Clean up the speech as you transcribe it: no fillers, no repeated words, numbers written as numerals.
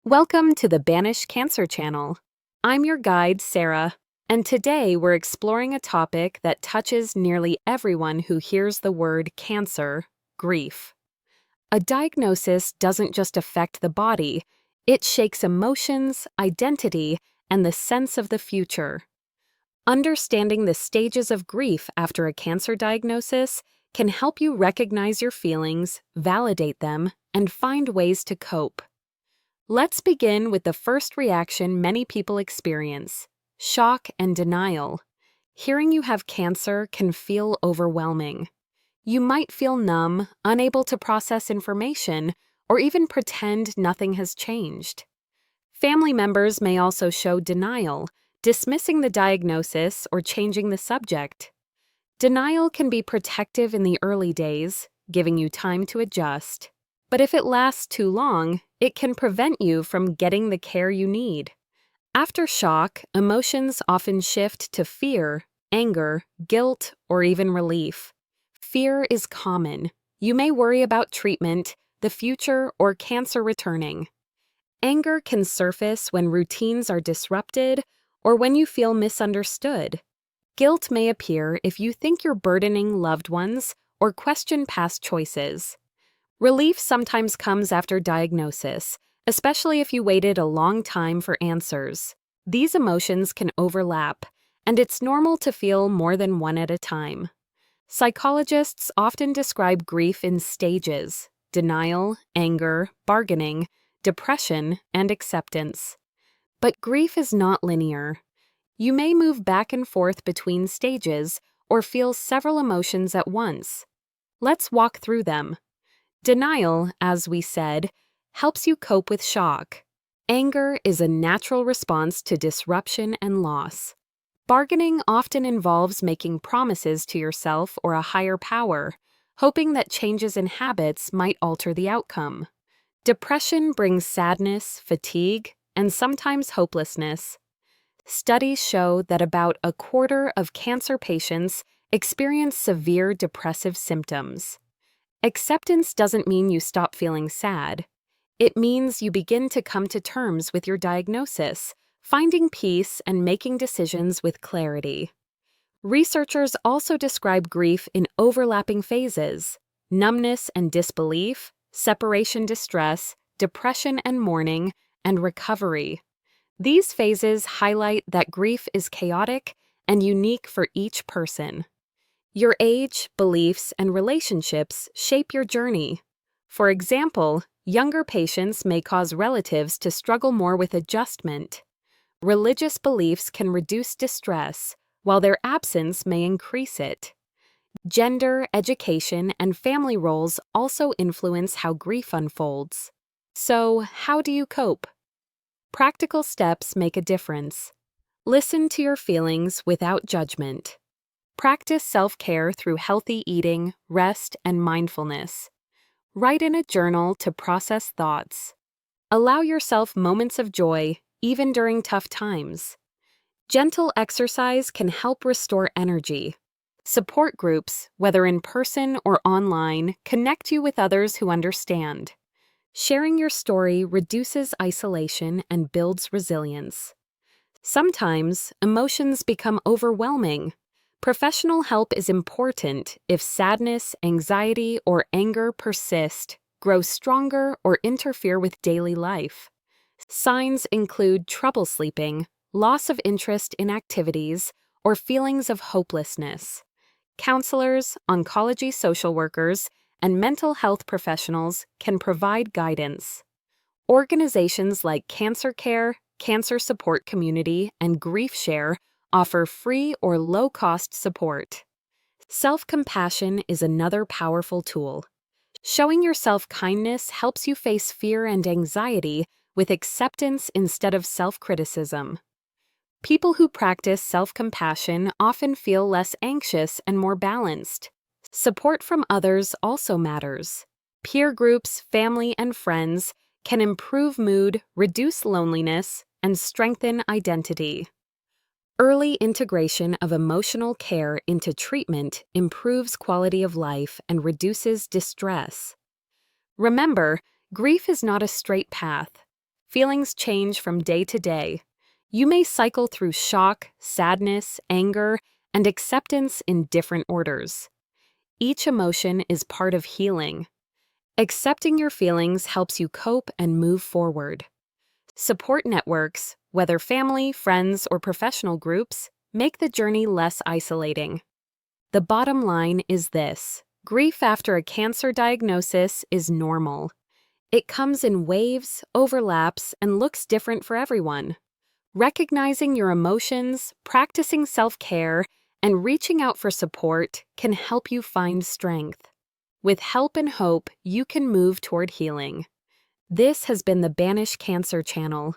Welcome to the Banish Cancer channel. I'm your guide, Sarah, and today we're exploring a topic that touches nearly everyone who hears the word cancer, grief. A diagnosis doesn't just affect the body, it shakes emotions, identity, and the sense of the future. Understanding the stages of grief after a cancer diagnosis can help you recognize your feelings, validate them, and find ways to cope. Let's begin with the first reaction many people experience: shock and denial. Hearing you have cancer can feel overwhelming. You might feel numb, unable to process information, or even pretend nothing has changed. Family members may also show denial, dismissing the diagnosis or changing the subject. Denial can be protective in the early days, giving you time to adjust. But if it lasts too long, it can prevent you from getting the care you need. After shock, emotions often shift to fear, anger, guilt, or even relief. Fear is common. You may worry about treatment, the future, or cancer returning. Anger can surface when routines are disrupted or when you feel misunderstood. Guilt may appear if you think you're burdening loved ones or question past choices. Relief sometimes comes after diagnosis, especially if you waited a long time for answers. These emotions can overlap, and it's normal to feel more than one at a time. Psychologists often describe grief in stages: denial, anger, bargaining, depression, and acceptance. But grief is not linear. You may move back and forth between stages or feel several emotions at once. Let's walk through them. Denial, as we said, helps you cope with shock. Anger is a natural response to disruption and loss. Bargaining often involves making promises to yourself or a higher power, hoping that changes in habits might alter the outcome. Depression brings sadness, fatigue, and sometimes hopelessness. Studies show that about a quarter of cancer patients experience severe depressive symptoms. Acceptance doesn't mean you stop feeling sad. It means you begin to come to terms with your diagnosis, finding peace and making decisions with clarity. Researchers also describe grief in overlapping phases: numbness and disbelief, separation distress, depression and mourning, and recovery. These phases highlight that grief is chaotic and unique for each person. Your age, beliefs, and relationships shape your journey. For example, younger patients may cause relatives to struggle more with adjustment. Religious beliefs can reduce distress, while their absence may increase it. Gender, education, and family roles also influence how grief unfolds. So, how do you cope? Practical steps make a difference. Listen to your feelings without judgment. Practice self-care through healthy eating, rest, and mindfulness. Write in a journal to process thoughts. Allow yourself moments of joy, even during tough times. Gentle exercise can help restore energy. Support groups, whether in person or online, connect you with others who understand. Sharing your story reduces isolation and builds resilience. Sometimes, emotions become overwhelming. Professional help is important if sadness, anxiety, or anger persist, grow stronger, or interfere with daily life. Signs include trouble sleeping, loss of interest in activities, or feelings of hopelessness. Counselors, oncology social workers, and mental health professionals can provide guidance. Organizations like Cancer Care, Cancer Support Community, and Grief Share offer free or low-cost support. Self-compassion is another powerful tool. Showing yourself kindness helps you face fear and anxiety with acceptance instead of self-criticism. People who practice self-compassion often feel less anxious and more balanced. Support from others also matters. Peer groups, family, and friends can improve mood, reduce loneliness, and strengthen identity. Early integration of emotional care into treatment improves quality of life and reduces distress. Remember, grief is not a straight path. Feelings change from day to day. You may cycle through shock, sadness, anger, and acceptance in different orders. Each emotion is part of healing. Accepting your feelings helps you cope and move forward. Support networks, whether family, friends, or professional groups, make the journey less isolating. The bottom line is this: grief after a cancer diagnosis is normal. It comes in waves, overlaps, and looks different for everyone. Recognizing your emotions, practicing self-care, and reaching out for support can help you find strength. With help and hope, you can move toward healing. This has been the Banish Cancer channel.